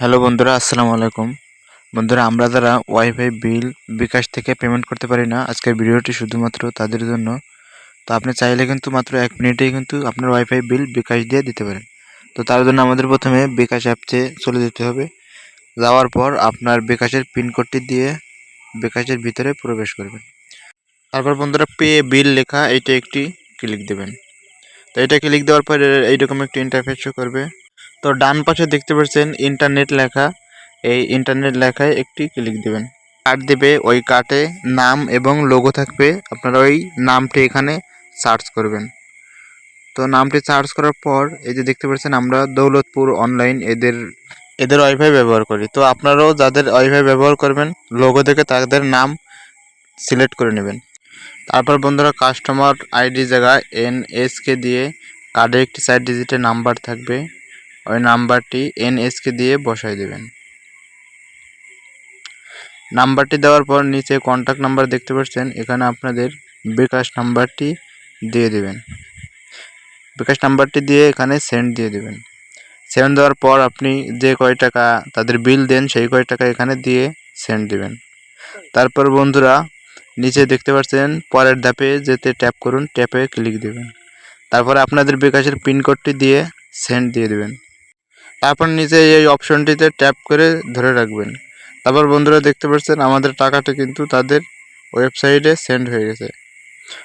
Hello বন্ধুরা, আসসালামু আলাইকুম। বন্ধুরা, আমরা যারা ওয়াইফাই বিল বিকাশ থেকে পেমেন্ট করতে পারি না, আজকের ভিডিওটি শুধুমাত্র তাদের জন্য। তো আপনি চাইলে কিন্তু মাত্র 1 মিনিটেই কিন্তু আপনার ওয়াইফাই বিল বিকাশ দিয়ে দিতে পারেন। তো তার জন্য আমাদের প্রথমে বিকাশ অ্যাপসে চলে যেতে হবে। যাওয়ার পর আপনার বিকাশের পিন কোডটি দিয়ে বিকাশের ভিতরে প্রবেশ করবেন। তারপর বন্ধুরা, পে বিল লেখা এইটা একটি ক্লিক দেবেন। তো এটা ক্লিক দেওয়ার পর এইরকম একটি ইন্টারফেস শো করবে। তো ডান পাশে দেখতে পাচ্ছেন ইন্টারনেট লেখা, এই ইন্টারনেট লেখায় একটি ক্লিক দিবেন। কার্ড দেবে, ওই কার্ডে নাম এবং লোগো থাকবে, আপনারা ওই নামটি এখানে সার্চ করবেন। তো নামটি সার্চ করার পর এই যে দেখতে পাচ্ছেন আমরা দৌলতপুর অনলাইন এদের ওয়াইফাই ব্যবহার করি। তো আপনারাও যাদের ওয়াইফাই ব্যবহার করবেন, লোগো দেখে তাদের নাম সিলেক্ট করে নেবেন। তারপর বন্ধুরা, কাস্টমার আইডি জায়গায় NSK দিয়ে কার্ডের একটি 4 ডিজিটের নাম্বার থাকবে, ওই নাম্বারটি NSK দিয়ে বসাই দেবেন। নাম্বারটি দেওয়ার পর নিচে কন্ট্যাক্ট নাম্বার দেখতে পাচ্ছেন, এখানে আপনাদের বিকাশ নাম্বারটি দিয়ে দেবেন। বিকাশ নাম্বারটি দিয়ে এখানে সেন্ড দিয়ে দেবেন। সেন্ড দেওয়ার পর আপনি যে কয় টাকা তাদের বিল দেন সেই কয় টাকা এখানে দিয়ে সেন্ড দেবেন। তারপর বন্ধুরা, নিচে দেখতে পাচ্ছেন পরের ধাপে যেতে ট্যাপ করুন, ট্যাপে ক্লিক দেবেন। তারপরে আপনাদের বিকাশের পিন কোডটি দিয়ে সেন্ড দিয়ে দেবেন। তারপর নিচে এই অপশনটিতে ট্যাপ করে ধরে রাখবেন। তারপর বন্ধুরা দেখতে পাচ্ছেন আমাদের টাকাটা কিন্তু তাদের ওয়েবসাইটে সেন্ড হয়ে গেছে।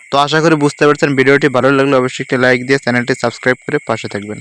তো আশা করি বুঝতে পারছেন। ভিডিওটি ভালো লাগলে অবশ্যই একটি লাইক দিয়ে চ্যানেলটি সাবস্ক্রাইব করে পাশে থাকবেন।